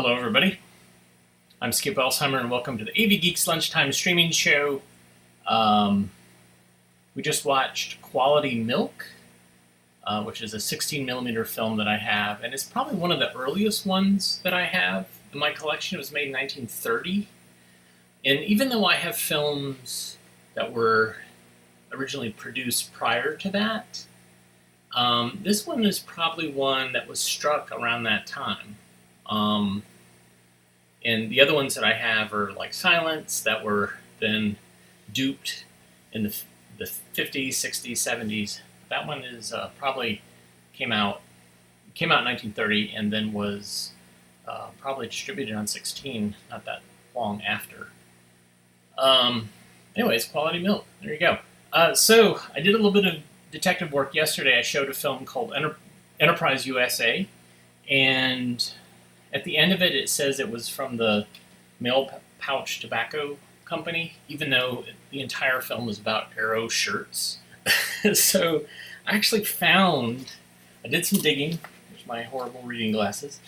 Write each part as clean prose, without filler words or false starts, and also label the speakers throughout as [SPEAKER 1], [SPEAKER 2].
[SPEAKER 1] Hello, everybody. I'm Skip Elsheimer, and welcome to the AV Geeks Lunchtime streaming show. We just watched Quality Milk, which is a 16mm film that I have, and it's probably one of the earliest ones that I have in my collection. It was made in 1930, and even though I have films that were originally produced prior to that, this one is probably one that was struck around that time. And the other ones that I have are like Silence, that were then duped in the 50s, 60s, 70s. That one is probably came out in 1930 and then was probably distributed on 16 not that long after. Anyways, Quality Milk. There you go. So I did a little bit of detective work yesterday. I showed a film called Enterprise USA, and at the end of it, it says it was from the Mail Pouch Tobacco Company, even though the entire film was about Arrow shirts. So I actually I did some digging. There's my horrible reading glasses.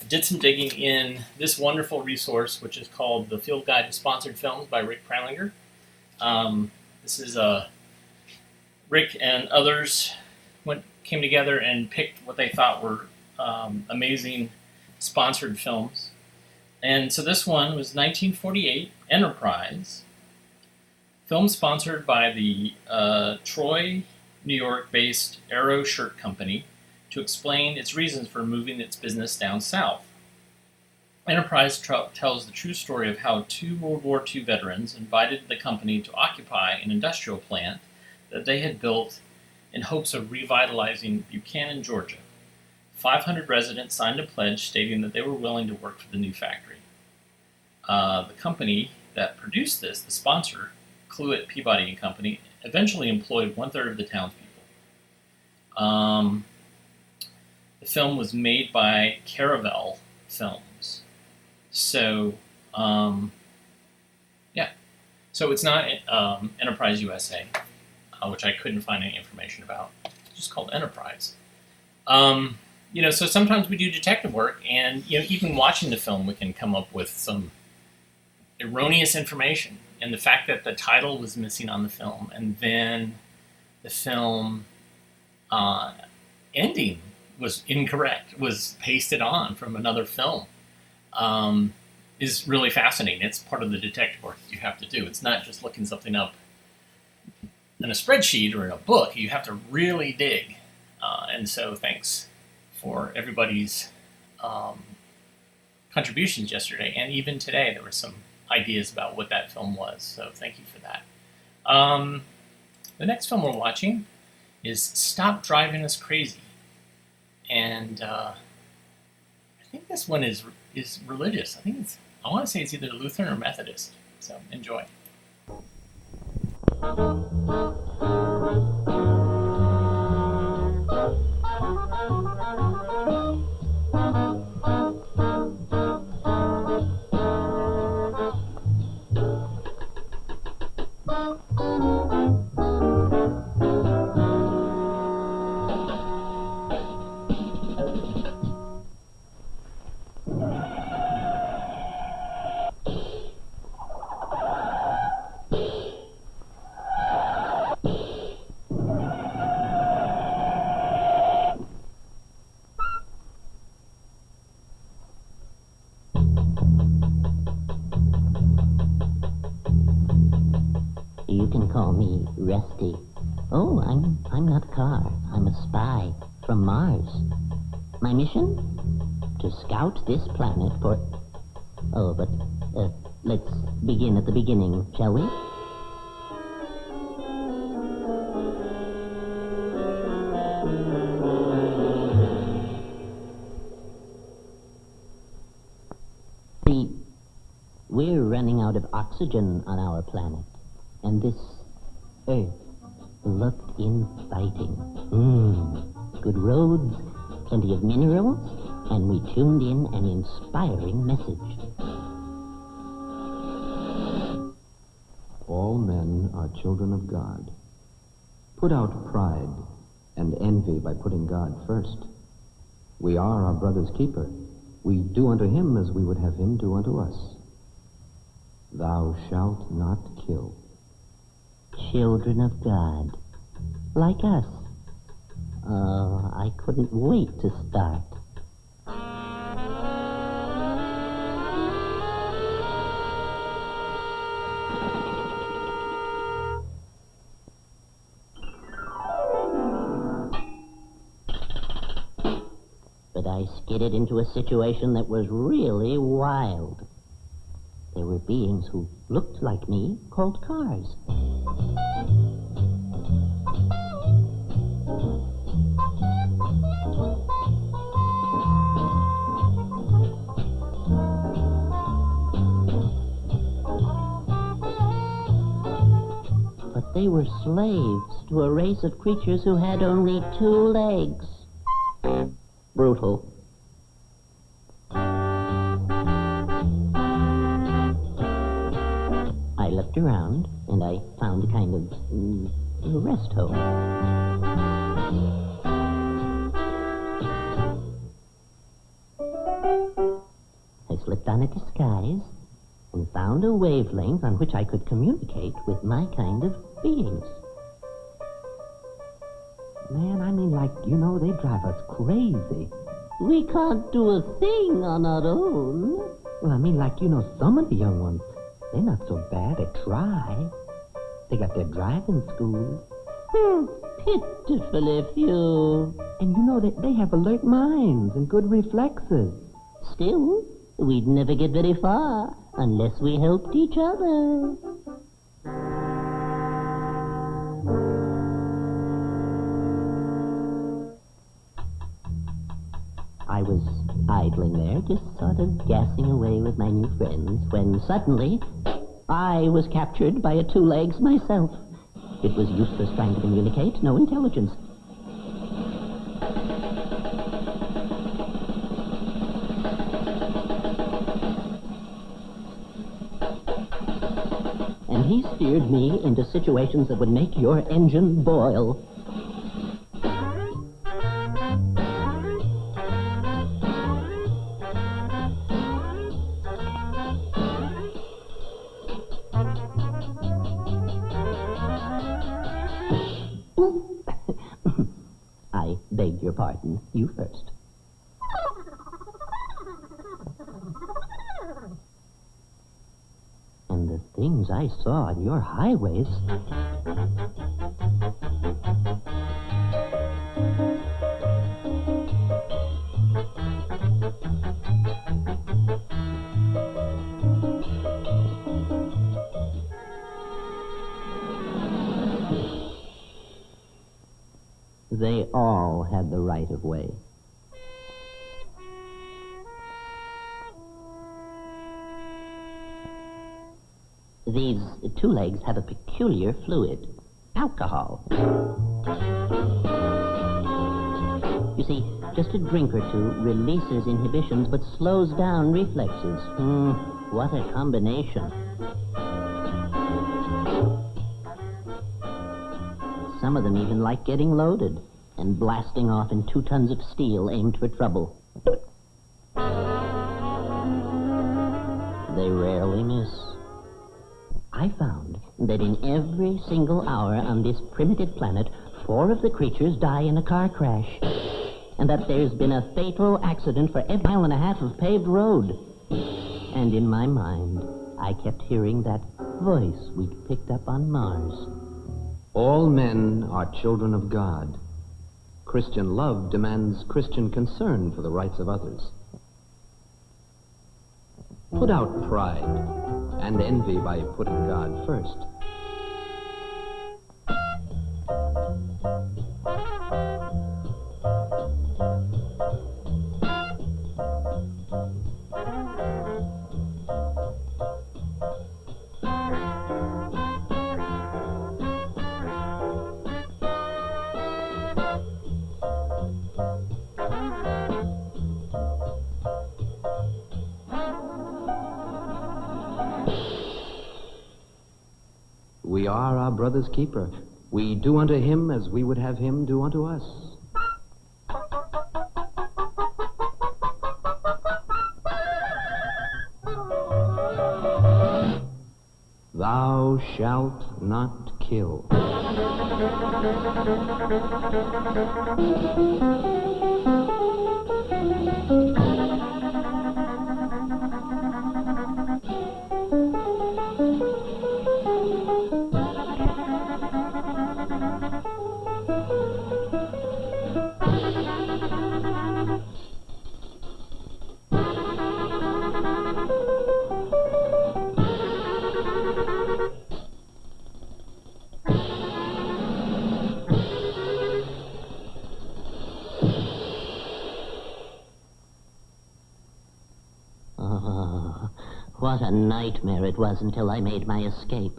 [SPEAKER 1] I did some digging in this wonderful resource, which is called The Field Guide to Sponsored Films by Rick Preilinger. This is Rick and others came together and picked what they thought were amazing sponsored films. And so this one was 1948, Enterprise, film sponsored by the Troy, New York-based Arrow Shirt Company to explain its reasons for moving its business down south. Enterprise tells the true story of how two World War II veterans invited the company to occupy an industrial plant that they had built in hopes of revitalizing Buchanan, Georgia. 500 residents signed a pledge stating that they were willing to work for the new factory. The company that produced this, the sponsor, Cluett, Peabody and Company, eventually employed one-third of the townspeople. The film was made by Caravel Films. So, So it's not Enterprise USA, which I couldn't find any information about. It's just called Enterprise. So sometimes we do detective work, and even watching the film, we can come up with some erroneous information. And the fact that the title was missing on the film, and then the film ending was incorrect, was pasted on from another film, is really fascinating. It's part of the detective work that you have to do. It's not just looking something up in a spreadsheet or in a book. You have to really dig. And so thanks for everybody's contributions yesterday, and even today there were some ideas about what that film was, so thank you for that. The next film we're watching is Stop Driving Us Crazy, and I think this one is religious. I want to say it's either Lutheran or Methodist, so enjoy.
[SPEAKER 2] You can call me Rusty. Oh, I'm not a car. I'm a spy from Mars. My mission? To scout this planet for... Oh, but let's begin at the beginning, shall we? See, we're running out of oxygen on our planet. And this Earth looked inviting. Good roads, plenty of minerals, and we tuned in an inspiring message.
[SPEAKER 3] All men are children of God. Put out pride and envy by putting God first. We are our brother's keeper. We do unto him as we would have him do unto us. Thou shalt not kill.
[SPEAKER 2] Children of God. Like us. Oh, I couldn't wait to start. But I skidded into a situation that was really wild. There were beings who looked like me, called cars. But they were slaves to a race of creatures who had only 2 legs. Brutal. I looked around, and I found a kind of rest home. I slipped on a disguise and found a wavelength on which I could communicate with my kind of beings.
[SPEAKER 3] Man, I mean, like, you know, they drive us crazy.
[SPEAKER 2] We can't do a thing on our own.
[SPEAKER 3] Well, I mean, like, you know, some of the young ones, they're not so bad. They try. They got their driving school.
[SPEAKER 2] Pitifully few.
[SPEAKER 3] And you know, they have alert minds and good reflexes.
[SPEAKER 2] Still, we'd never get very far unless we helped each other. I was idling there, just sort of gassing away with my new friends, when suddenly I was captured by a 2 legs myself. It was useless trying to communicate, no intelligence. And he steered me into situations that would make your engine boil. I beg your pardon. You first. And the things I saw on your highways. They all had the right of way. These 2 legs have a peculiar fluid, alcohol. You see, just a drink or 2 releases inhibitions but slows down reflexes. What a combination. Some of them even like getting loaded and blasting off in 2 tons of steel aimed for trouble. They rarely miss. I found that in every single hour on this primitive planet, 4 of the creatures die in a car crash, and that there's been a fatal accident for every 1.5 miles of paved road. And in my mind, I kept hearing that voice we'd picked up on Mars.
[SPEAKER 3] All men are children of God. Christian love demands Christian concern for the rights of others. Put out pride and envy by putting God first. We are our brother's keeper. We do unto him as we would have him do unto us. Thou shalt not kill.
[SPEAKER 2] Oh, what a nightmare it was until I made my escape.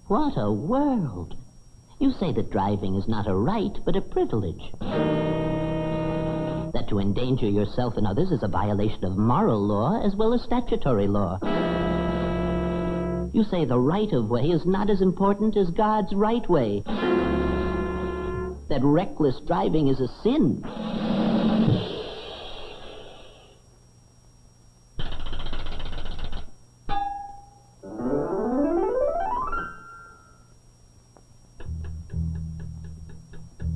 [SPEAKER 2] What a world! You say that driving is not a right, but a privilege. That to endanger yourself and others is a violation of moral law as well as statutory law. You say the right of way is not as important as God's right way. That reckless driving is a sin.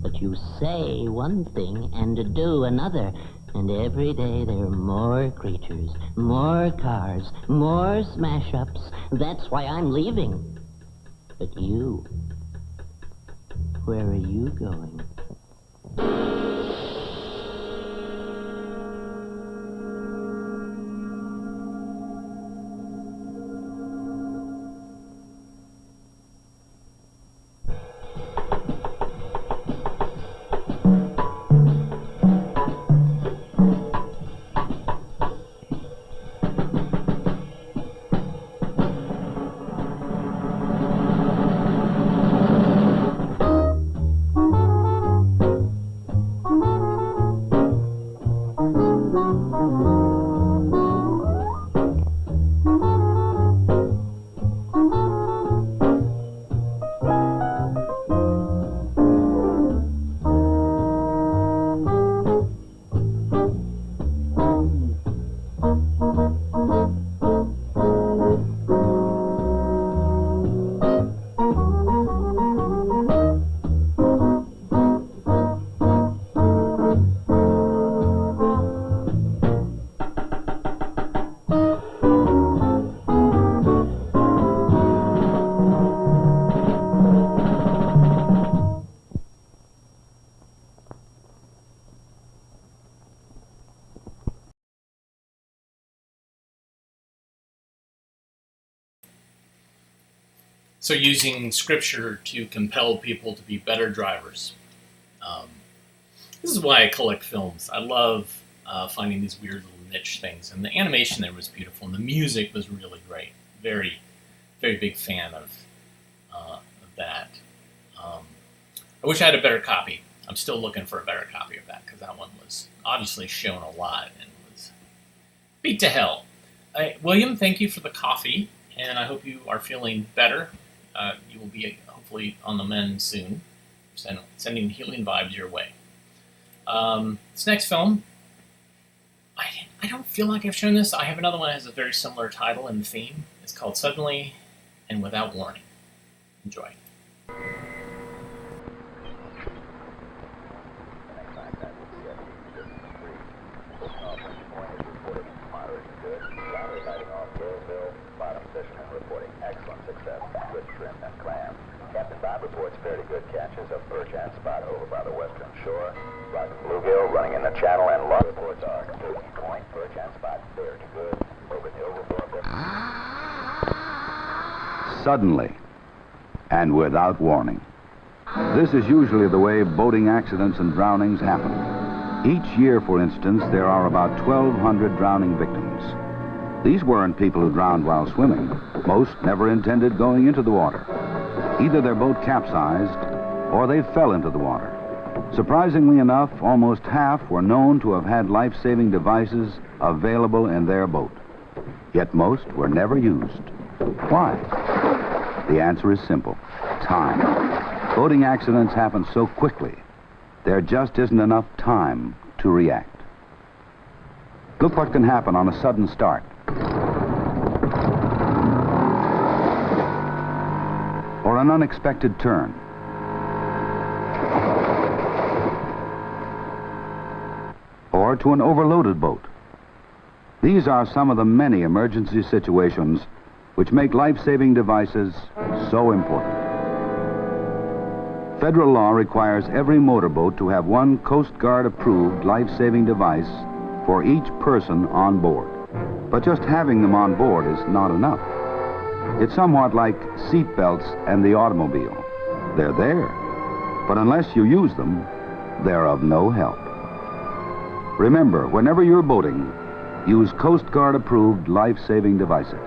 [SPEAKER 2] But you say one thing and do another, and every day there are more creatures, more cars, more smash-ups. That's why I'm leaving. But you, where are you going?
[SPEAKER 1] So using scripture to compel people to be better drivers. This is why I collect films. I love finding these weird little niche things. And the animation there was beautiful, and the music was really great. Very, very big fan of that. I wish I had a better copy. I'm still looking for a better copy of that, because that one was obviously shown a lot and was beat to hell. William, thank you for the coffee, and I hope you are feeling better. You will be hopefully on the mend soon. Sending healing vibes your way. This next film, I don't feel like I've shown this. I have another one that has a very similar title and theme. It's called Suddenly and Without Warning. Enjoy.
[SPEAKER 4] Captain Bob reports fairly good catches of perch and spot over by the western shore. Rising bluegill running in the channel, and long reports are Turkey Point, perch and spot fairly good over the overboard.
[SPEAKER 5] Suddenly and without warning. This is usually the way boating accidents and drownings happen. Each year, for instance, there are about 1,200 drowning victims. These weren't people who drowned while swimming. Most never intended going into the water. Either their boat capsized or they fell into the water. Surprisingly enough, almost half were known to have had life-saving devices available in their boat. Yet most were never used. Why? The answer is simple: time. Boating accidents happen so quickly, there just isn't enough time to react. Look what can happen on a sudden start. Or an unexpected turn. Or to an overloaded boat. These are some of the many emergency situations which make life-saving devices so important. Federal law requires every motorboat to have one Coast Guard-approved life-saving device for each person on board. But just having them on board is not enough. It's somewhat like seat belts and the automobile. They're there, but unless you use them, they're of no help. Remember, whenever you're boating, use Coast Guard-approved life-saving devices.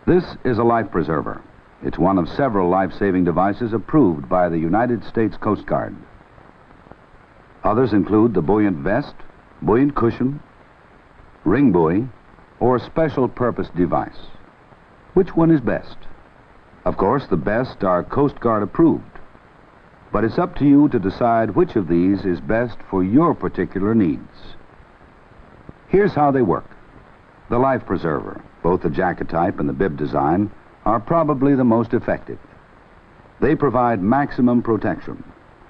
[SPEAKER 5] This is a life preserver. It's one of several life-saving devices approved by the United States Coast Guard. Others include the buoyant vest, buoyant cushion, ring buoy, or special purpose device. Which one is best? Of course, the best are Coast Guard approved. But it's up to you to decide which of these is best for your particular needs. Here's how they work. The life preserver, both the jacket type and the bib design, are probably the most effective. They provide maximum protection,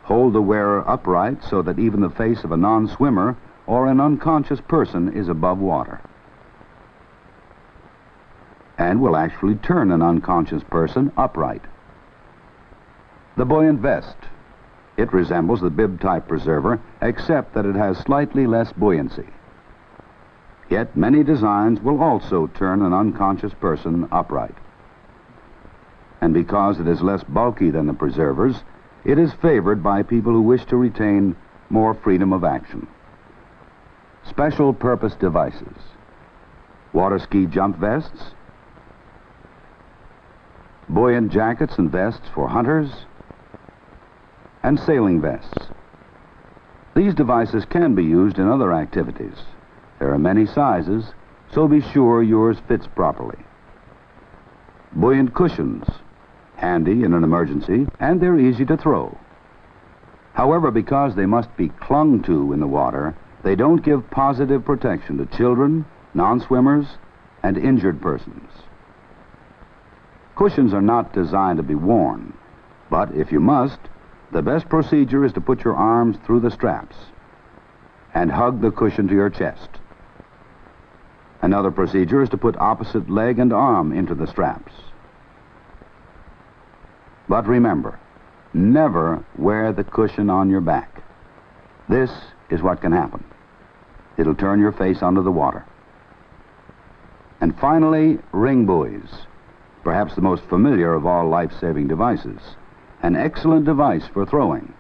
[SPEAKER 5] hold the wearer upright so that even the face of a non-swimmer or an unconscious person is above water, and will actually turn an unconscious person upright. The buoyant vest. It resembles the bib-type preserver, except that it has slightly less buoyancy. Yet many designs will also turn an unconscious person upright. And because it is less bulky than the preservers, it is favored by people who wish to retain more freedom of action. Special purpose devices. Water ski jump vests, buoyant jackets and vests for hunters, and sailing vests. These devices can be used in other activities. There are many sizes, so be sure yours fits properly. Buoyant cushions, handy in an emergency, and they're easy to throw. However, because they must be clung to in the water, they don't give positive protection to children, non-swimmers, and injured persons. Cushions are not designed to be worn, but if you must, the best procedure is to put your arms through the straps and hug the cushion to your chest. Another procedure is to put opposite leg and arm into the straps. But remember, never wear the cushion on your back. This is what can happen. It'll turn your face under the water. And finally, ring buoys, perhaps the most familiar of all life-saving devices. An excellent device for throwing,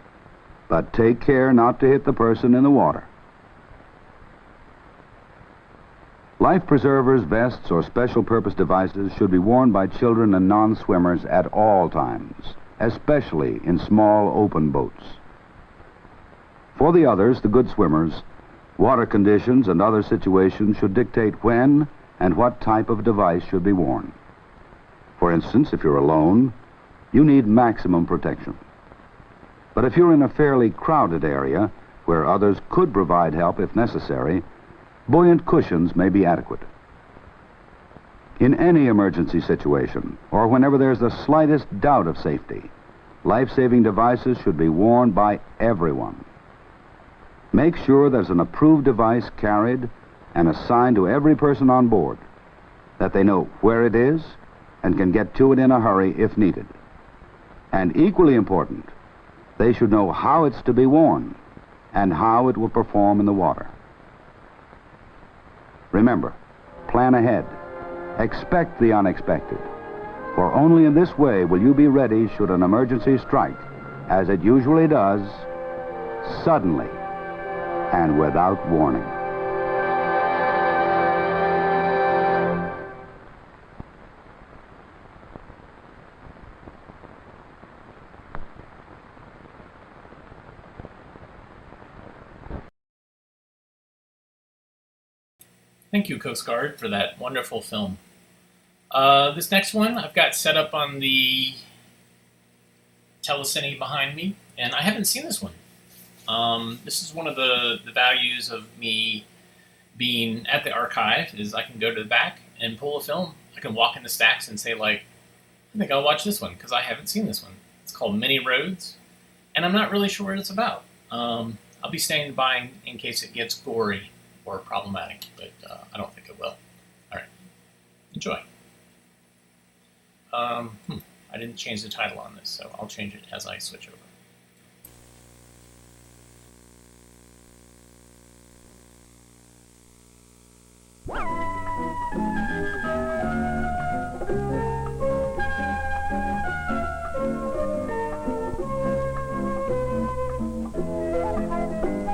[SPEAKER 5] but take care not to hit the person in the water. Life preservers, vests, or special purpose devices should be worn by children and non-swimmers at all times, especially in small open boats. For the others, the good swimmers, water conditions and other situations should dictate when and what type of device should be worn. For instance, if you're alone, you need maximum protection. But if you're in a fairly crowded area where others could provide help if necessary, buoyant cushions may be adequate. In any emergency situation, or whenever there's the slightest doubt of safety, life-saving devices should be worn by everyone. Make sure there's an approved device carried and assigned to every person on board, that they know where it is and can get to it in a hurry if needed. And equally important, they should know how it's to be worn and how it will perform in the water. Remember, plan ahead. Expect the unexpected. For only in this way will you be ready should an emergency strike, as it usually does, suddenly and without warning.
[SPEAKER 1] Thank you, Coast Guard, for that wonderful film. This next one I've got set up on the telecine behind me, and I haven't seen this one. This is one of the values of me being at the archive is I can go to the back and pull a film. I can walk in the stacks and say, like, I think I'll watch this one because I haven't seen this one. It's called Many Roads, and I'm not really sure what it's about. I'll be standing by in case it gets gory or problematic, but I don't think it will. All right. Enjoy. I didn't change the title on this, so I'll change it as I switch over.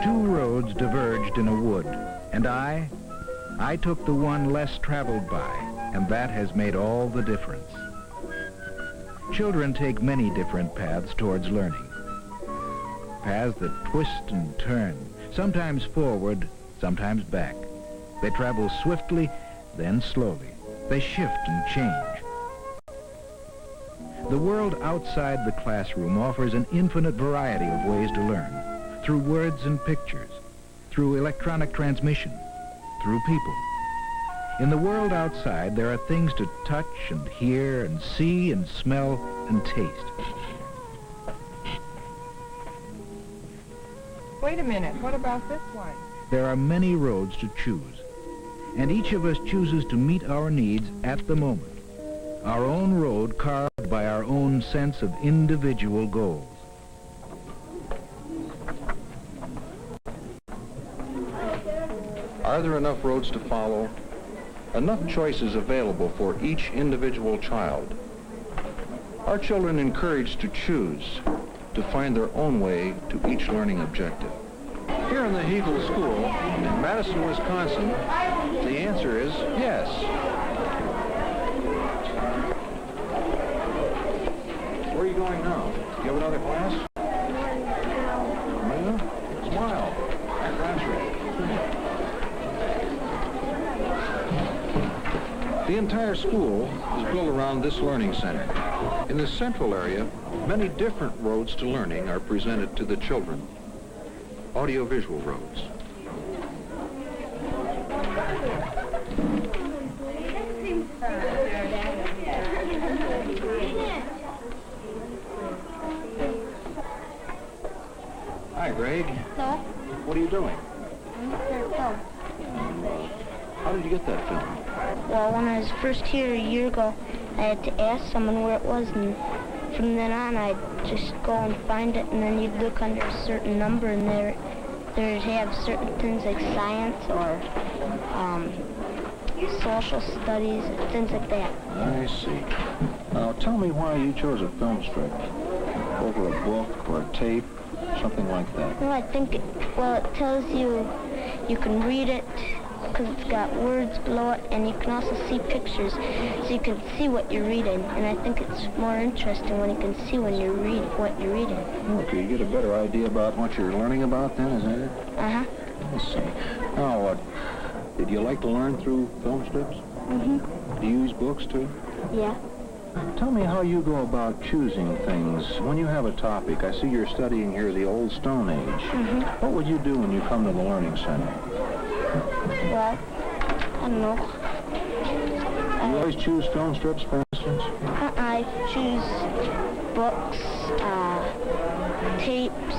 [SPEAKER 6] Two roads diverged in a wood, and I took the one less traveled by, and that has made all the difference. Children take many different paths towards learning. Paths that twist and turn, sometimes forward, sometimes back. They travel swiftly, then slowly. They shift and change. The world outside the classroom offers an infinite variety of ways to learn, through words and pictures, through electronic transmission, through people. In the world outside, there are things to touch and hear and see and smell and taste.
[SPEAKER 7] Wait a minute, what about this one?
[SPEAKER 6] There are many roads to choose, and each of us chooses to meet our needs at the moment. Our own road carved by our own sense of individual goals.
[SPEAKER 8] Are there enough roads to follow? Enough choices available for each individual child? Are children encouraged to choose, to find their own way to each learning objective? Here in the Hegel School, in Madison, Wisconsin, the answer is yes. Where are you going now? Do you have another class? No? Smile. The entire school is built around this learning center. In the central area, many different roads to learning are presented to the children. Audiovisual roads. Hi, Greg.
[SPEAKER 9] Hello?
[SPEAKER 8] What are you doing?
[SPEAKER 9] Film.
[SPEAKER 8] How did you get that film?
[SPEAKER 9] Well, when I was first here a year ago, I had to ask someone where it was, and from then on, I'd just go and find it, and then you'd look under a certain number, and there'd have certain things like science or social studies, things like that.
[SPEAKER 8] I see. Now, tell me why you chose a film strip over a book or a tape, something like that.
[SPEAKER 9] Well, I think, it tells you, you can read it, because it's got words below it, and you can also see pictures, so you can see what you're reading. And I think it's more interesting when you can see when you read what you're reading.
[SPEAKER 8] Okay, you get a better idea about what you're learning about then, is that it?
[SPEAKER 9] Uh-huh.
[SPEAKER 8] I see. Now, did you like to learn through film strips?
[SPEAKER 9] Mm-hmm.
[SPEAKER 8] Do you use books too?
[SPEAKER 9] Yeah.
[SPEAKER 8] Tell me how you go about choosing things. When you have a topic, I see you're studying here the Old Stone Age.
[SPEAKER 9] Mm-hmm.
[SPEAKER 8] What would you do when you come to the Learning Center?
[SPEAKER 9] Well, I don't know.
[SPEAKER 8] You always choose film strips, for instance?
[SPEAKER 9] I choose books, tapes,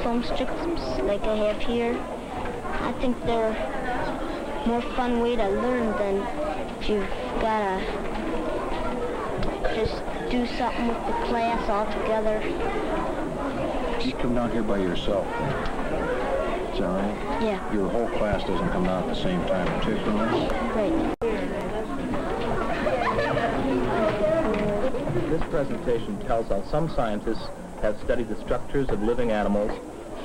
[SPEAKER 9] film strips like I have here. I think they're a more fun way to learn than if you've got to just do something with the class all together.
[SPEAKER 8] You come down here by yourself, then. Is that right?
[SPEAKER 9] Yeah.
[SPEAKER 8] Your whole class doesn't come down at the same time, particularly?
[SPEAKER 9] Right.
[SPEAKER 10] This presentation tells how some scientists have studied the structures of living animals,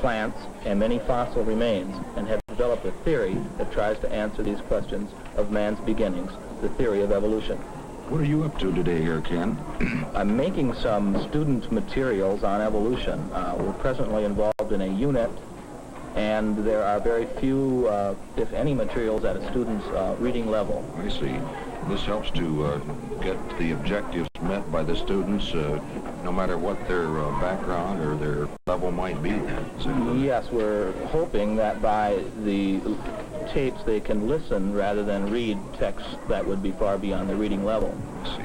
[SPEAKER 10] plants, and many fossil remains, and have developed a theory that tries to answer these questions of man's beginnings, the theory of evolution.
[SPEAKER 8] What are you up to today here, Ken?
[SPEAKER 10] I'm making some student materials on evolution. We're presently involved in a unit, and there are very few, if any, materials at a student's reading level.
[SPEAKER 8] I see. This helps to get the objectives met by the students, no matter what their background or their level might be then.
[SPEAKER 10] Yes, we're hoping that by the tapes they can listen rather than read text that would be far beyond the reading level.
[SPEAKER 8] I see.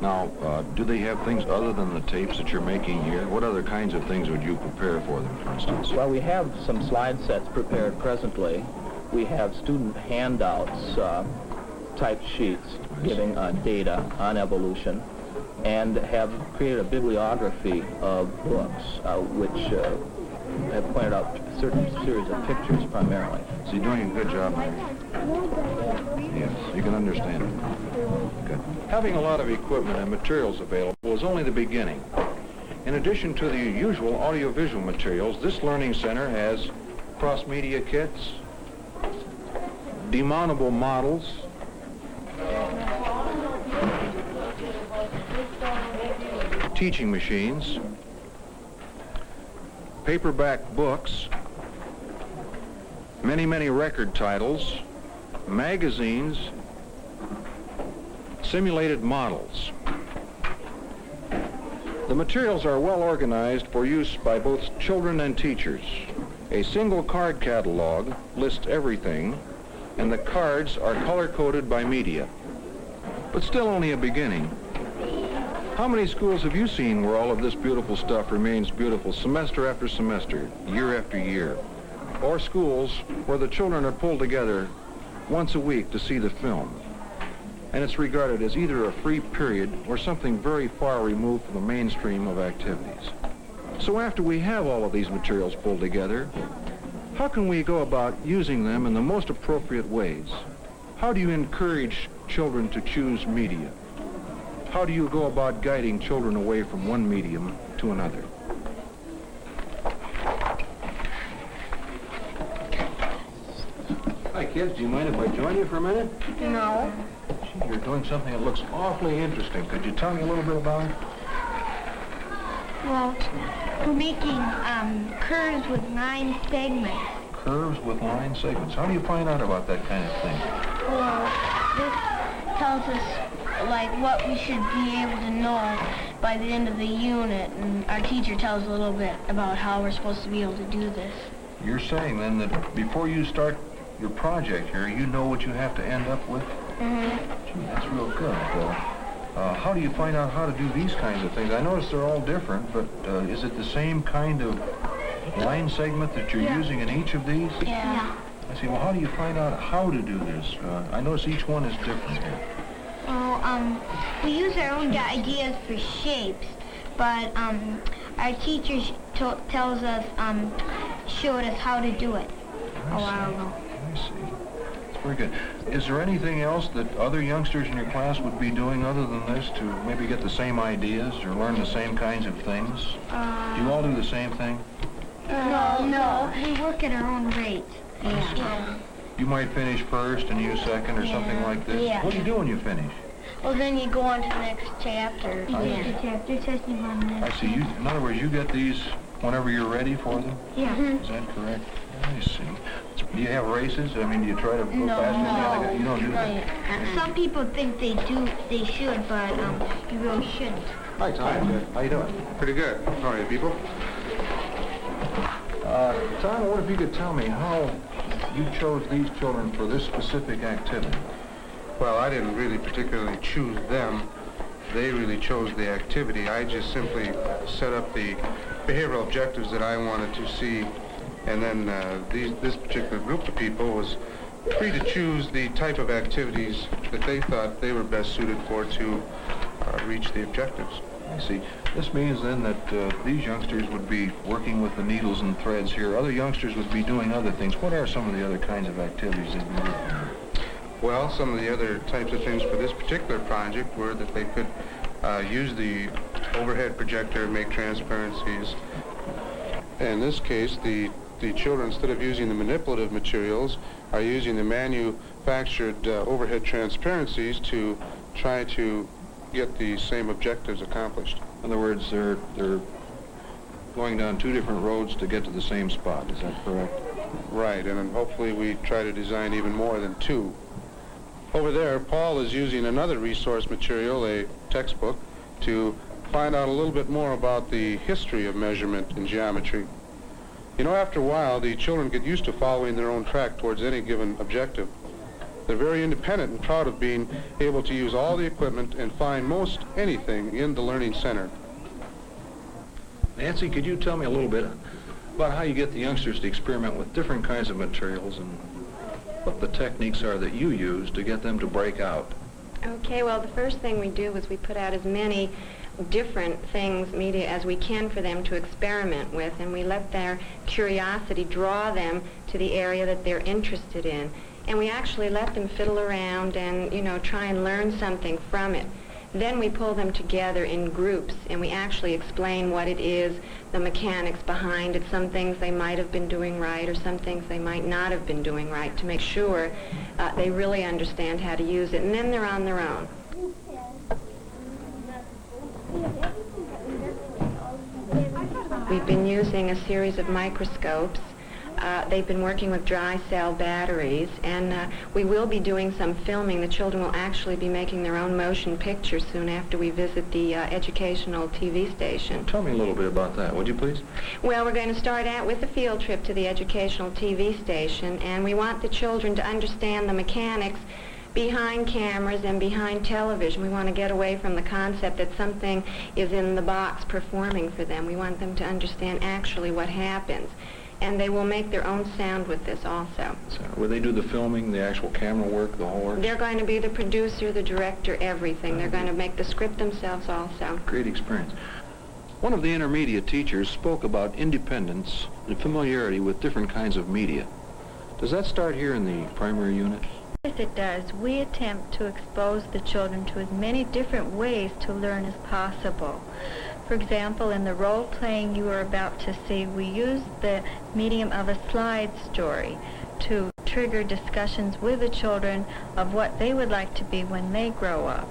[SPEAKER 8] Now, do they have things other than the tapes that you're making here? What other kinds of things would you prepare for them, for instance?
[SPEAKER 10] Well, we have some slide sets prepared presently. We have student handouts, typed sheets giving data on evolution, and have created a bibliography of books which have pointed out a certain series of pictures primarily.
[SPEAKER 8] So you're doing a good job, Mary. Yes, you can understand it. Good. Having a lot of equipment and materials available is only the beginning. In addition to the usual audiovisual materials, this learning center has cross-media kits, demountable models, teaching machines, paperback books, many record titles, magazines, simulated models. The materials are well organized for use by both children and teachers. A single card catalog lists everything, and the cards are color-coded by media. But still only a beginning. How many schools have you seen where all of this beautiful stuff remains beautiful semester after semester, year after year? Or schools where the children are pulled together once a week to see the film, and it's regarded as either a free period or something very far removed from the mainstream of activities. So after we have all of these materials pulled together, how can we go about using them in the most appropriate ways? How do you encourage children to choose media? How do you go about guiding children away from one medium to another? Hi, kids. Do you mind if I join you for a minute?
[SPEAKER 7] No.
[SPEAKER 8] Gee, you're doing something that looks awfully interesting. Could you tell me a little bit about it?
[SPEAKER 9] Well, we're making curves with 9 segments.
[SPEAKER 8] Curves with line segments. How do you find out about that kind of thing?
[SPEAKER 9] Well, this tells us, like, what we should be able to know by the end of the unit, and our teacher tells a little bit about how we're supposed to be able to do this.
[SPEAKER 8] You're saying, then, that before you start your project here, you know what you have to end up with?
[SPEAKER 9] Mm-hmm.
[SPEAKER 8] Gee, that's real good. How do you find out how to do these kinds of things? I notice they're all different, but is it the same kind of line segment that you're using in each of these?
[SPEAKER 9] Yeah.
[SPEAKER 8] I see. Well, how do you find out how to do this? I notice each one is different here.
[SPEAKER 9] Well, we use our own ideas for shapes, but our teacher tells us, showed us how to do it a while ago.
[SPEAKER 8] I see. That's very good. Is there anything else that other youngsters in your class would be doing other than this to maybe get the same ideas or learn the same kinds of things? Do you all do the same thing?
[SPEAKER 9] No. We work at our own rate. Yeah.
[SPEAKER 8] You might finish first and you second or something like this?
[SPEAKER 9] Yeah.
[SPEAKER 8] What do you do when you finish?
[SPEAKER 9] Well, then you go on to the next chapter. Chapter testing on this.
[SPEAKER 8] I see. In other words, you get these whenever you're ready for them?
[SPEAKER 9] Yeah.
[SPEAKER 8] Is that correct? I see. Do you have races? I mean, do you try to go faster than the other guy? You don't do that?
[SPEAKER 9] Some people think they should, but you really shouldn't.
[SPEAKER 8] Hi, Tom. How you doing?
[SPEAKER 11] Pretty good. How are you, people?
[SPEAKER 8] Tom, I wonder if you could tell me how you chose these children for this specific activity.
[SPEAKER 11] Well, I didn't really particularly choose them. They really chose the activity. I just simply set up the behavioral objectives that I wanted to see, and then this particular group of people was free to choose the type of activities that they thought they were best suited for to reach the objectives.
[SPEAKER 8] I see. This means then that these youngsters would be working with the needles and threads here. Other youngsters would be doing other things. What are some of the other kinds of activities they'd be working on?
[SPEAKER 11] Well, some of the other types of things for this particular project were that they could use the overhead projector, make transparencies. In this case, the children, instead of using the manipulative materials, are using the manufactured overhead transparencies to try to get the same objectives accomplished.
[SPEAKER 8] In other words, they're going down two different roads to get to the same spot. Is that correct?
[SPEAKER 11] Right, and then hopefully we try to design even more than two. Over there, Paul is using another resource material, a textbook, to find out a little bit more about the history of measurement in geometry. You know, after a while, the children get used to following their own track towards any given objective. They're very independent and proud of being able to use all the equipment and find most anything in the learning center.
[SPEAKER 8] Nancy, could you tell me a little bit about how you get the youngsters to experiment with different kinds of materials and what the techniques are that you use to get them to break out?
[SPEAKER 12] Okay, well, the first thing we do is we put out as many different things, media, as we can for them to experiment with, and we let their curiosity draw them to the area that they're interested in. And we actually let them fiddle around and, you know, try and learn something from it. Then we pull them together in groups, and we actually explain what it is, the mechanics behind it, some things they might have been doing right or some things they might not have been doing right, to make sure they really understand how to use it. And then they're on their own. We've been using a series of microscopes. They've been working with dry cell batteries, and we will be doing some filming. The children will actually be making their own motion pictures soon after we visit the educational TV station.
[SPEAKER 8] Tell me a little bit about that, would you please?
[SPEAKER 12] Well, we're going to start out with a field trip to the educational TV station, and we want the children to understand the mechanics behind cameras and behind television. We want to get away from the concept that something is in the box performing for them. We want them to understand actually what happens. And they will make their own sound with this also.
[SPEAKER 8] So, will they do the filming, the actual camera work, the whole work?
[SPEAKER 12] They're going to be the producer, the director, everything. They're going to make the script themselves also.
[SPEAKER 8] Great experience. One of the intermediate teachers spoke about independence and familiarity with different kinds of media. Does that start here in the primary unit?
[SPEAKER 13] Yes, it does. We attempt to expose the children to as many different ways to learn as possible. For example, in the role-playing you are about to see, we use the medium of a slide story to trigger discussions with the children of what they would like to be when they grow up.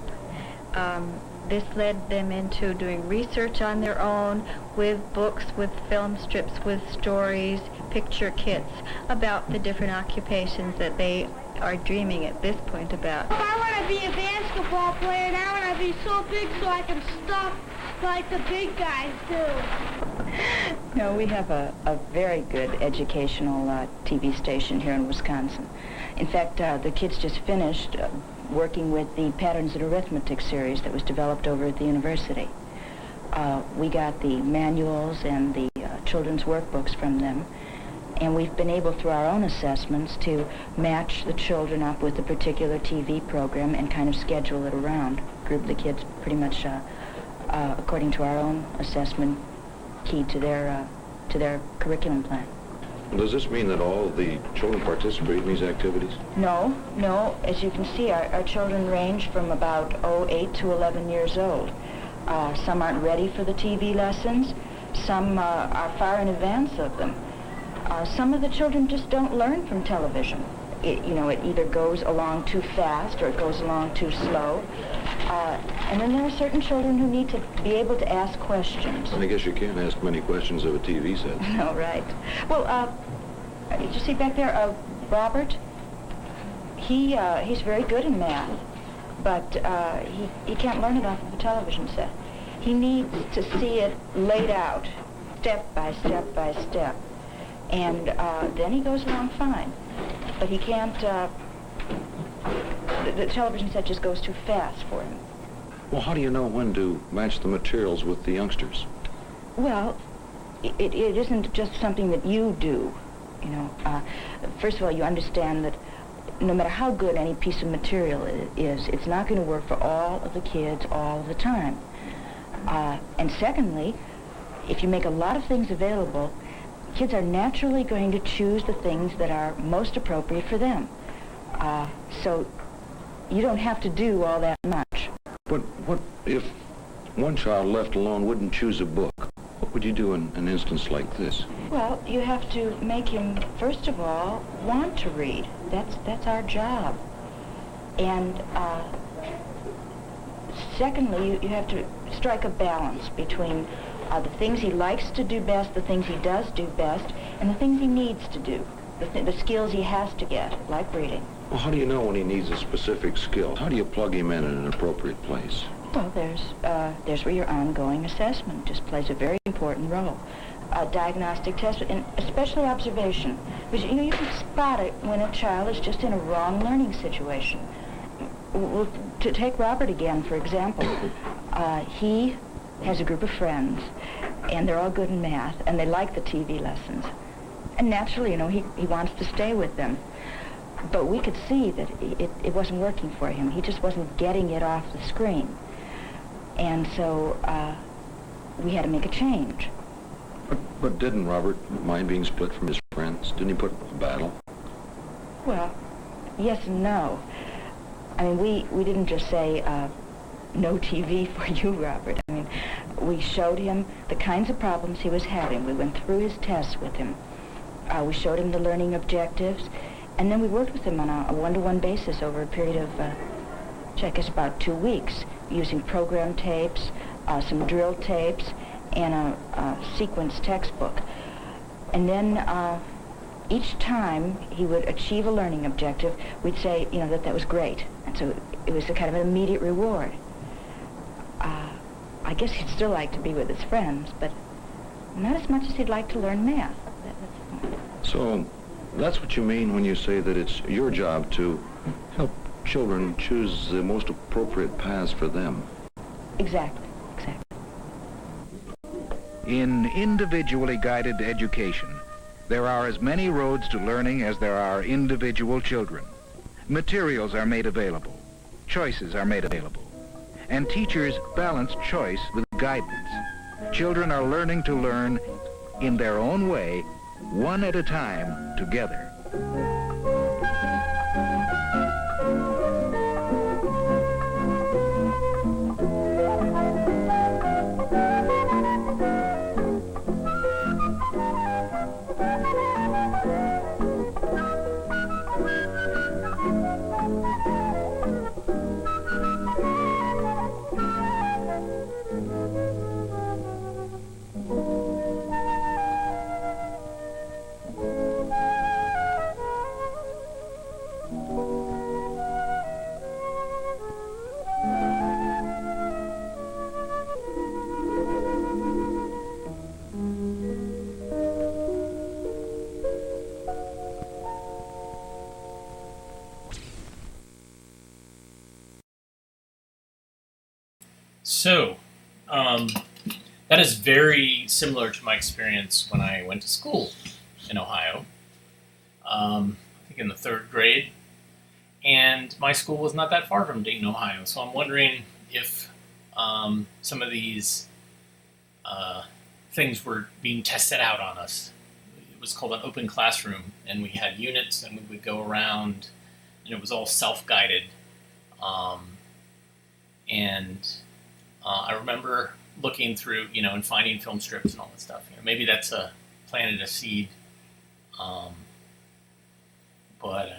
[SPEAKER 13] This led them into doing research on their own with books, with film strips, with stories, picture kits about the different occupations that they are dreaming at this point about.
[SPEAKER 14] I want to be a basketball player, and I want to be so big so I can stop like the big guys do.
[SPEAKER 15] No, we have a very good educational TV station here in Wisconsin. In fact, the kids just finished working with the Patterns in Arithmetic series that was developed over at the university. We got the manuals and the children's workbooks from them, and we've been able, through our own assessments, to match the children up with a particular TV program and kind of schedule it around, group the kids pretty much according to our own assessment, key to their curriculum plan.
[SPEAKER 8] Does this mean that all of the children participate in these activities?
[SPEAKER 15] No. As you can see, our children range from about 8 to 11 years old. Some aren't ready for the TV lessons. Some are far in advance of them. Some of the children just don't learn from television. It either goes along too fast or it goes along too slow. And then there are certain children who need to be able to ask questions.
[SPEAKER 8] And I guess you can't ask many questions of a TV set.
[SPEAKER 15] No, right. Well, did you see back there, Robert? He's very good in math, but he can't learn it off of a television set. He needs to see it laid out, step by step by step. And then he goes along fine. But he can't, the television set just goes too fast for him.
[SPEAKER 8] Well, how do you know when to match the materials with the youngsters?
[SPEAKER 15] Well, it isn't just something that you do, First of all, you understand that no matter how good any piece of material is, it's not going to work for all of the kids all the time. And secondly, if you make a lot of things available, kids are naturally going to choose the things that are most appropriate for them. So you don't have to do all that much.
[SPEAKER 8] But what if one child left alone wouldn't choose a book? What would you do in an instance like this?
[SPEAKER 15] Well, you have to make him, first of all, want to read. That's our job. And secondly, you have to strike a balance between the things he likes to do best, the things he does do best, and the things he needs to do. the skills he has to get, like reading.
[SPEAKER 8] Well, how do you know when he needs a specific skill? How do you plug him in an appropriate place?
[SPEAKER 15] Well, there's where your ongoing assessment just plays a very important role. Diagnostic test, and especially observation. Because, you can spot it when a child is just in a wrong learning situation. Well, to take Robert again, for example, he has a group of friends, and they're all good in math, and they like the TV lessons. And naturally, he wants to stay with them. But we could see that it wasn't working for him. He just wasn't getting it off the screen. And so we had to make a change.
[SPEAKER 8] But didn't Robert mind being split from his friends? Didn't he put up a battle?
[SPEAKER 15] Well, yes and no. I mean, we didn't just say, no TV for you, Robert. I mean, we showed him the kinds of problems he was having. We went through his tests with him. We showed him the learning objectives, and then we worked with him on a one-to-one basis over a period of, I guess, about 2 weeks, using program tapes, some drill tapes, and a sequence textbook. And then each time he would achieve a learning objective, we'd say, that was great. And so it was a kind of an immediate reward. I guess he'd still like to be with his friends, but not as much as he'd like to learn math.
[SPEAKER 8] So that's what you mean when you say that it's your job to help children choose the most appropriate paths for them.
[SPEAKER 15] Exactly.
[SPEAKER 6] In individually guided education, there are as many roads to learning as there are individual children. Materials are made available, choices are made available, and teachers balance choice with guidance. Children are learning to learn in their own way, one at a time, together.
[SPEAKER 1] So, that is very similar to my experience when I went to school in Ohio, I think in the 3rd grade, and my school was not that far from Dayton, Ohio, so I'm wondering if some of these things were being tested out on us. It was called an open classroom, and we had units, and we would go around, and it was all self-guided, and I remember looking through, and finding film strips and all that stuff. Maybe that's planted a seed, but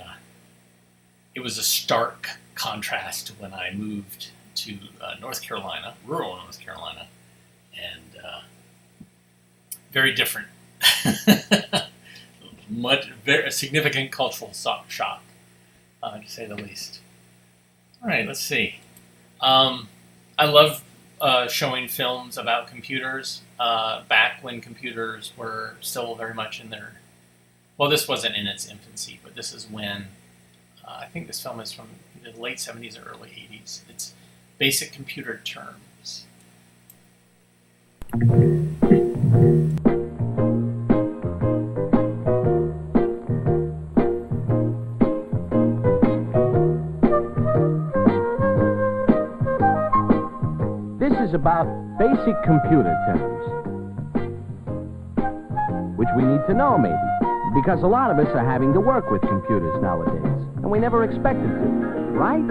[SPEAKER 1] it was a stark contrast to when I moved to North Carolina, rural North Carolina, and very different. Very significant cultural shock, to say the least. All right, let's see. I love showing films about computers back when computers were still very much in their... Well, this wasn't in its infancy, but this is when... I think this film is from the late 70s or early 80s. It's Basic Computer Terms.
[SPEAKER 16] This is about basic computer terms, which we need to know, maybe, because a lot of us are having to work with computers nowadays, and we never expected to, right?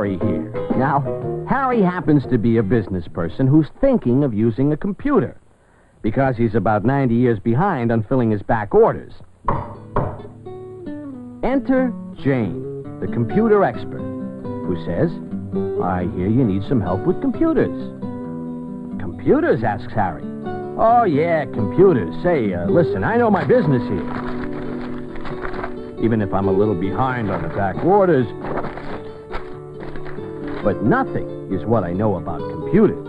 [SPEAKER 16] Here. Now, Harry happens to be a business person who's thinking of using a computer. because he's about 90 years behind on filling his back orders. Enter Jane, the computer expert, who says, "I hear you need some help with computers." "Computers?" asks Harry. "Oh, yeah, computers. Say, listen, I know my business here. Even if I'm a little behind on the back orders. But nothing is what I know about computers."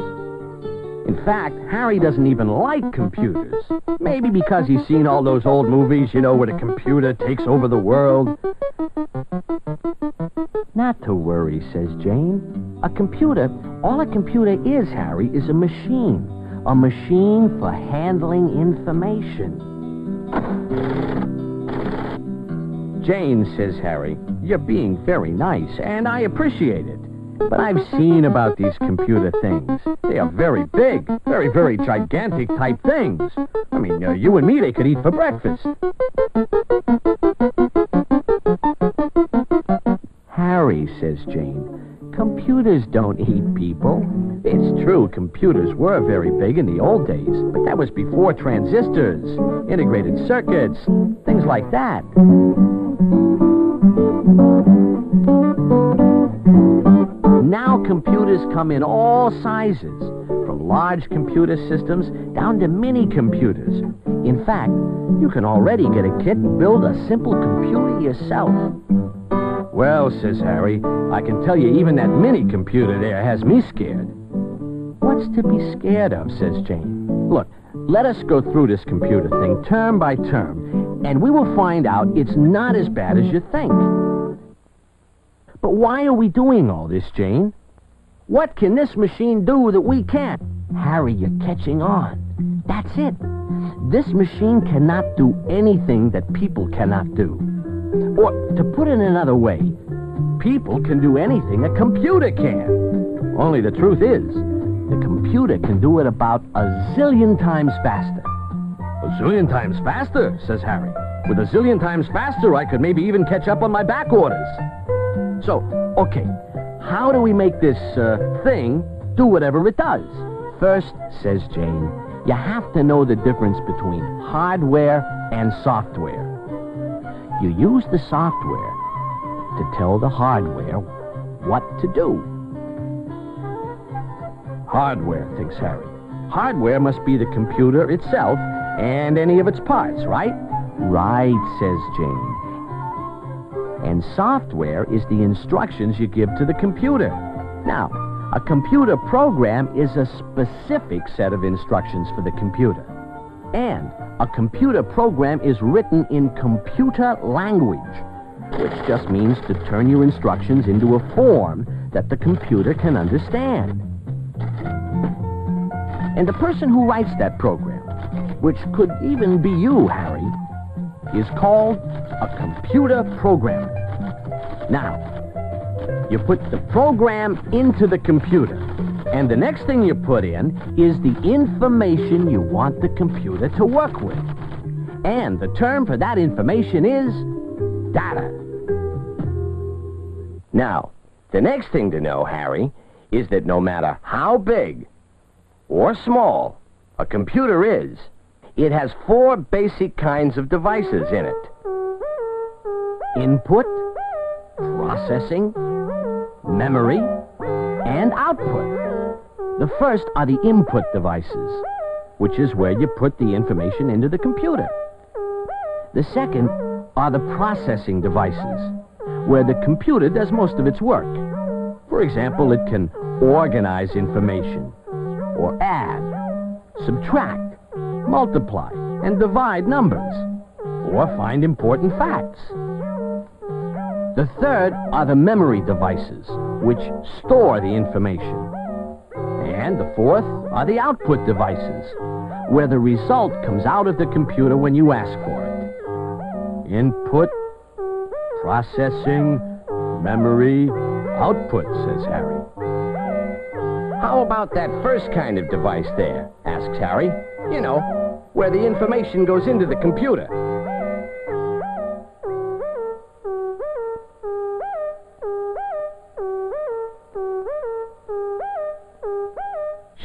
[SPEAKER 16] In fact, Harry doesn't even like computers. Maybe because he's seen all those old movies, you know, where the computer takes over the world. "Not to worry," says Jane. All a computer is, Harry, is a machine. A machine for handling information. "Jane," says Harry, "you're being very nice, and I appreciate it. But I've seen about these computer things. They are very big, very, very gigantic type things. I mean, you and me, they could eat for breakfast." "Harry," says Jane, "computers don't eat people. It's true, computers were very big in the old days, but that was before transistors, integrated circuits, things like that. Now computers come in all sizes, from large computer systems down to mini computers. In fact, you can already get a kit and build a simple computer yourself." "Well," says Harry, "I can tell you even that mini computer there has me scared." "What's to be scared of?" says Jane. "Look, let us go through this computer thing term by term, and we will find out it's not as bad as you think." "But why are we doing all this, Jane? What can this machine do that we can't?" "Harry, you're catching on. That's it. This machine cannot do anything that people cannot do. Or, to put it another way, people can do anything a computer can. Only the truth is, the computer can do it about a zillion times faster." "A zillion times faster?" says Harry. "With a zillion times faster, I could maybe even catch up on my back orders." "So, okay, how do we make this thing do whatever it does?" "First," says Jane, "you have to know the difference between hardware and software. You use the software to tell the hardware what to do." "Hardware," thinks Harry. "Hardware must be the computer itself and any of its parts, right?" "Right," says Jane. "And software is the instructions you give to the computer. Now, a computer program is a specific set of instructions for the computer. And a computer program is written in computer language, which just means to turn your instructions into a form that the computer can understand. And the person who writes that program, which could even be you, Harry, is called a computer programmer. Now, you put the program into the computer, and the next thing you put in is the information you want the computer to work with. And the term for that information is data. Now, the next thing to know, Harry, is that no matter how big or small a computer is, it has 4 basic kinds of devices in it. Input, processing, memory, and output. The first are the input devices, which is where you put the information into the computer. The second are the processing devices, where the computer does most of its work. For example, it can organize information, or add, subtract, multiply, and divide numbers, or find important facts. The third are the memory devices, which store the information. And the fourth are the output devices, where the result comes out of the computer when you ask for it. Input, processing, memory, output, says Harry. How about that first kind of device there, asks Harry. You know, where the information goes into the computer.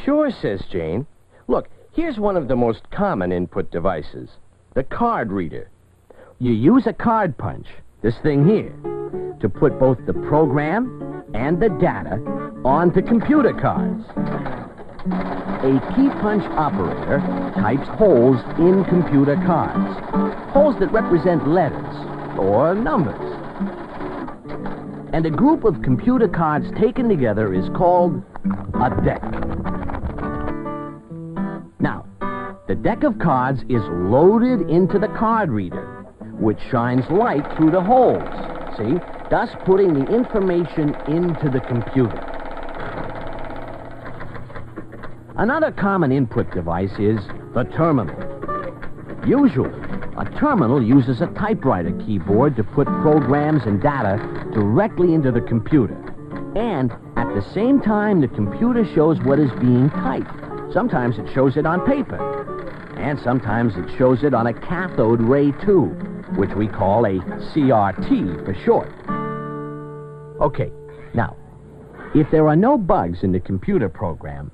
[SPEAKER 16] Sure, says Jane. Look, Here's one of the most common input devices, the card reader. You use a card punch, this thing here, to put both the program and the data onto computer cards. A key punch operator types holes in computer cards, holes that represent letters or numbers. And a group of computer cards taken together is called a deck. Now, the deck of cards is loaded into the card reader, which shines light through the holes, see, thus putting the information into the computer. Another common input device is the terminal. Usually, a terminal uses a typewriter keyboard to put programs and data directly into the computer. And at the same time, the computer shows what is being typed. Sometimes it shows it on paper, and sometimes it shows it on a cathode ray tube, which we call a CRT for short. Okay, now, if there are no bugs in the computer program...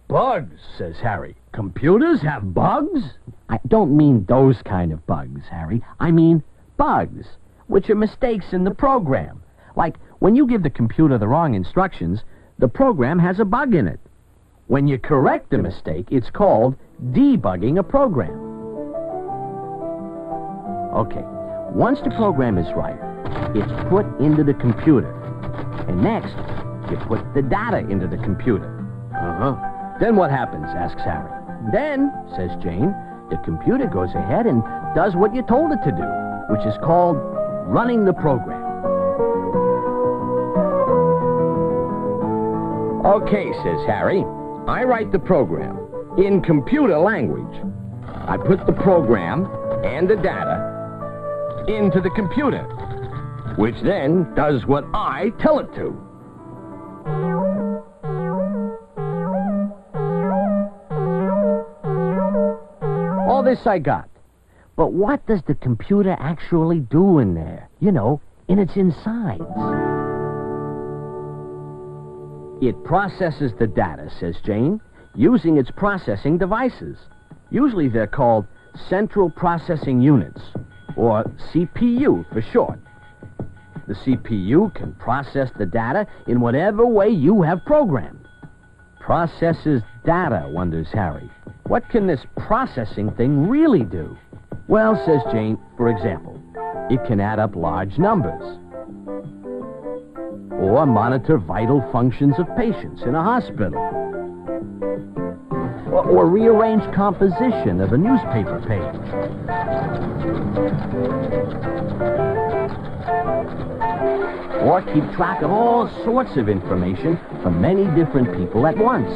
[SPEAKER 16] Bugs, says Harry. Computers have bugs? I don't mean those kind of bugs, Harry. I mean bugs, which are mistakes in the program. Like, when you give the computer the wrong instructions, the program has a bug in it. When you correct the mistake, it's called debugging a program. Okay, once the program is right, it's put into the computer. And next, you put the data into the computer. Uh-huh. Then what happens, asks Harry. Then, says Jane, the computer goes ahead and does what you told it to do, which is called running the program. Okay, says Harry, I write the program in computer language. I put the program and the data into the computer, which then does what I tell it to. All this I got. But what does the computer actually do in there? You know, in its insides. It processes the data, says Jane, using its processing devices. Usually they're called Central Processing Units, or CPU for short. The CPU can process the data in whatever way you have programmed. Processes data, wonders Harry. What can this processing thing really do? Well, says Jane, for example, it can add up large numbers, or monitor vital functions of patients in a hospital, or rearrange composition of a newspaper page. Or keep track of all sorts of information from many different people at once.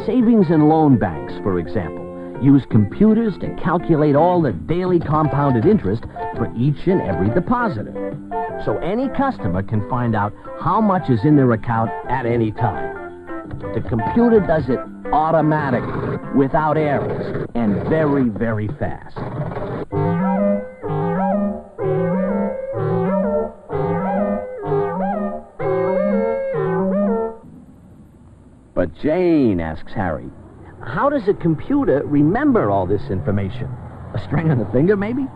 [SPEAKER 16] Savings and loan banks, for example, use computers to calculate all the daily compounded interest for each and every depositor. So any customer can find out how much is in their account at any time. The computer does it automatically, without errors, and very, very fast. But Jane, asks Harry, how does a computer remember all this information? A string on the finger, maybe?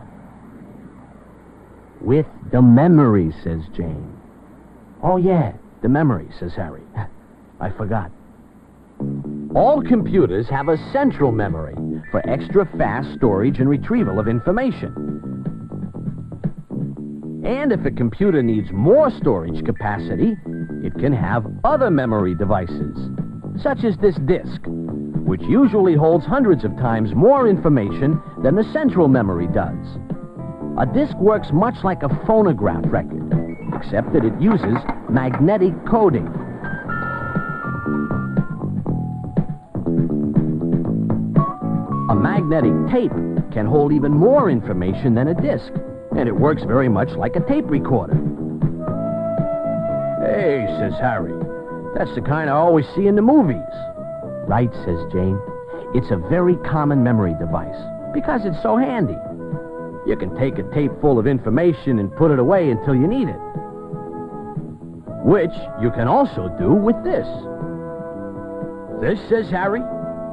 [SPEAKER 16] With the memory, says Jane. Oh, yeah, the memory, says Harry. I forgot. All computers have a central memory for extra fast storage and retrieval of information. And if a computer needs more storage capacity, it can have other memory devices, such as this disk, which usually holds hundreds of times more information than the central memory does. A disk works much like a phonograph record, except that it uses magnetic coding. A magnetic tape can hold even more information than a disk, and it works very much like a tape recorder. Hey, says Harry, that's the kind I always see in the movies. Right, says Jane. It's a very common memory device, because it's so handy. You can take a tape full of information and put it away until you need it. which you can also do with this. This, says Harry,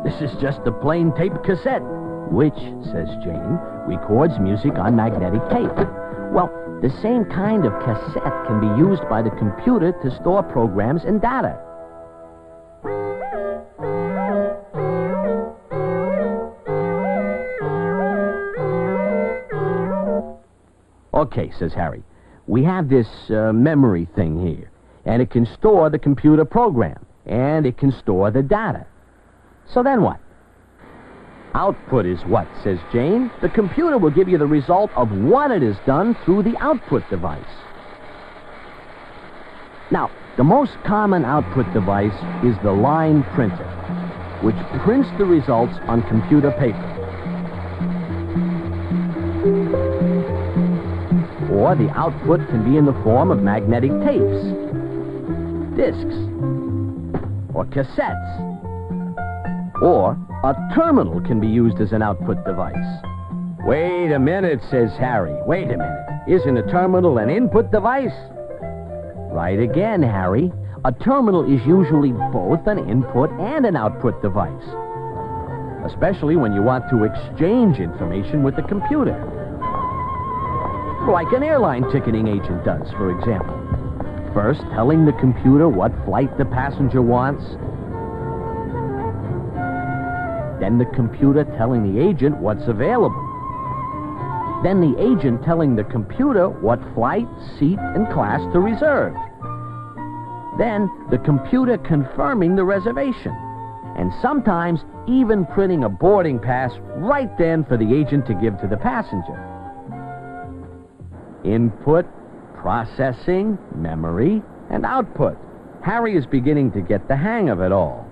[SPEAKER 16] this is just a plain tape cassette, which, says Jane, records music on magnetic tape. Well, the same kind of cassette can be used by the computer to store programs and data. Okay, says Harry, we have this memory thing here, and it can store the computer program, and it can store the data. So then what? Output is what, says Jane. The computer will give you the result of what it has done through the output device. Now, the most common output device is the line printer, which prints the results on computer paper. Or the output can be in the form of magnetic tapes, discs, or cassettes. Or a terminal can be used as an output device. Wait a minute, says Harry. Wait a minute. Isn't a terminal an input device? Right again, Harry. A terminal is usually both an input and an output device, especially when you want to exchange information with the computer. Like an airline ticketing agent does, for example. First, telling the computer what flight the passenger wants. Then the computer telling the agent what's available. Then the agent telling the computer what flight, seat, and class to reserve. Then the computer confirming the reservation. And sometimes even printing a boarding pass right then for the agent to give to the passenger. Input, processing, memory, and output. Harry is beginning to get the hang of it all.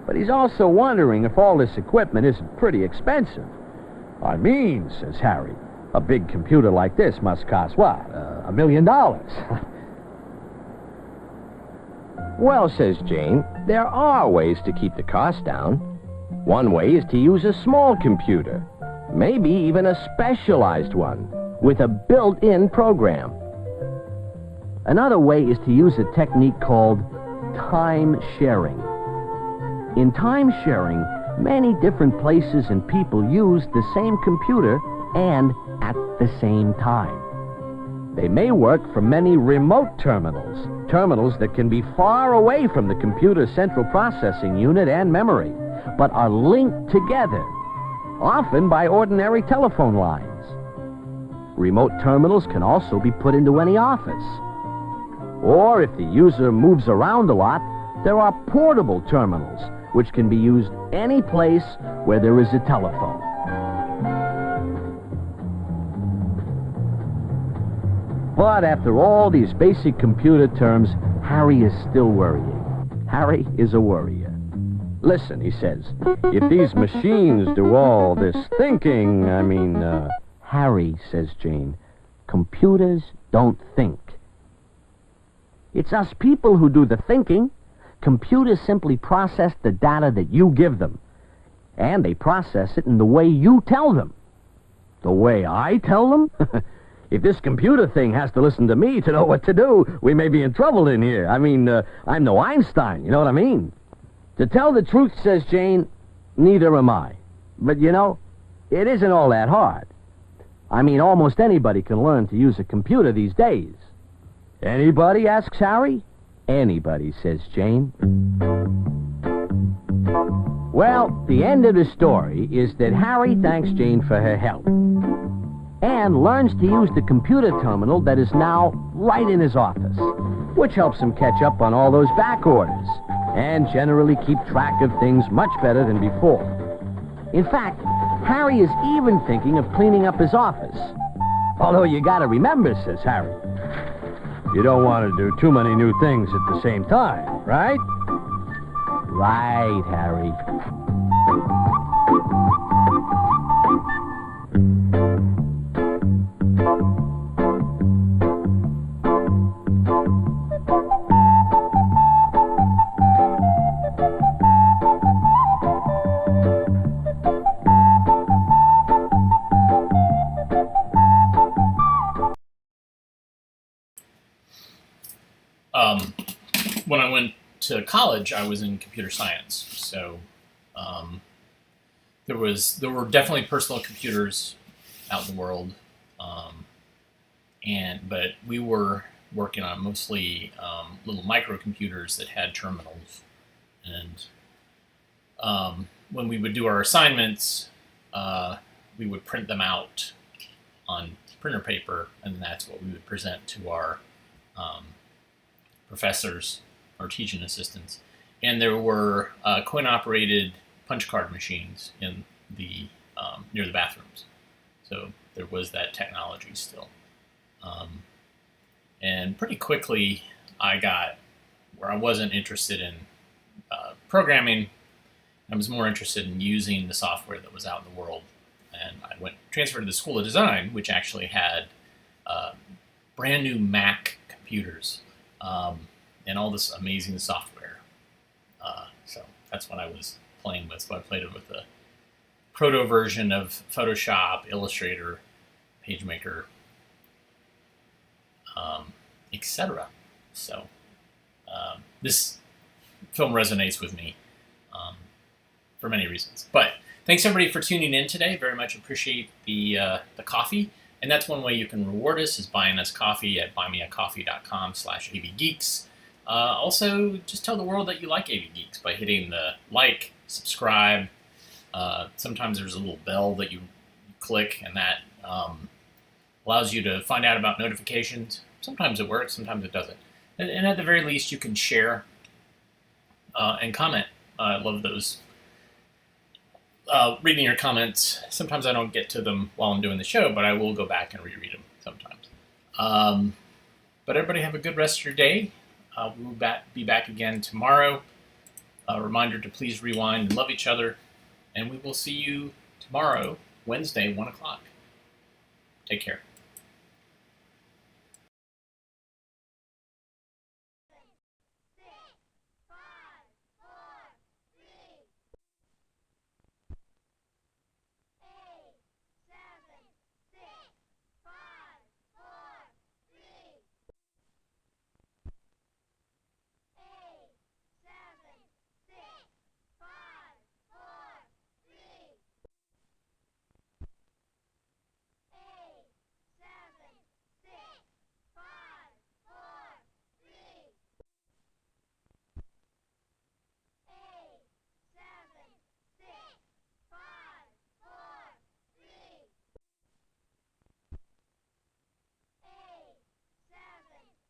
[SPEAKER 16] But he's also wondering if all this equipment isn't pretty expensive. I mean, says Harry, a big computer like this must cost, what, $1 million? Well, says Jane, there are ways to keep the cost down. One way is to use a small computer, maybe even a specialized one, with a built-in program. Another way is to use a technique called time sharing. In time sharing, many different places and people use the same computer and at the same time. They may work from many remote terminals, terminals that can be far away from the computer's central processing unit and memory, but are linked together, often by ordinary telephone lines. Remote terminals can also be put into any office. Or if the user moves around a lot, there are portable terminals, which can be used any place where there is a telephone. But after all these basic computer terms, Harry is still worrying. Harry is a worrier. Listen, he says, if these machines do all this thinking, Harry, says Jane, computers don't think. It's us people who do the thinking. Computers simply process the data that you give them. And they process it in the way you tell them. The way I tell them? If this computer thing has to listen to me to know what to do, we may be in trouble in here. I'm no Einstein, you know what I mean? To tell the truth, says Jane, neither am I. But, it isn't all that hard. Almost anybody can learn to use a computer these days. Anybody, asks Harry. Anybody, says Jane. Well, the end of the story is that Harry thanks Jane for her help and learns to use the computer terminal that is now right in his office, which helps him catch up on all those back orders and generally keep track of things much better than before. In fact, Harry is even thinking of cleaning up his office. Although you gotta remember, says Harry, you don't want to do too many new things at the same time, right? Right, Harry.
[SPEAKER 1] to college, I was in computer science. So there were definitely personal computers out in the world, but we were working on mostly little microcomputers that had terminals. And when we would do our assignments, we would print them out on printer paper, and that's what we would present to our professors or teaching assistants. And there were coin-operated punch card machines in the near the bathrooms, so there was that technology still. And pretty quickly, I got where I wasn't interested in programming. I was more interested in using the software that was out in the world, and I transferred to the School of Design, which actually had brand new Mac computers and all this amazing software. So that's what I was playing with. So I played it with the proto version of Photoshop, Illustrator, PageMaker, etc. So this film resonates with me for many reasons. But thanks everybody for tuning in today. Very much appreciate the coffee. And that's one way you can reward us, is buying us coffee at buymeacoffee.com/avgeeks. Also, just tell the world that you like AV Geeks by hitting the like, subscribe. Sometimes there's a little bell that you click, and that allows you to find out about notifications. Sometimes it works, sometimes it doesn't. And at the very least, you can share and comment. I love those. Reading your comments. Sometimes I don't get to them while I'm doing the show, but I will go back and reread them sometimes. But everybody have a good rest of your day. We'll be back again tomorrow. A reminder to please rewind and love each other. And we will see you tomorrow, Wednesday, 1 o'clock. Take care.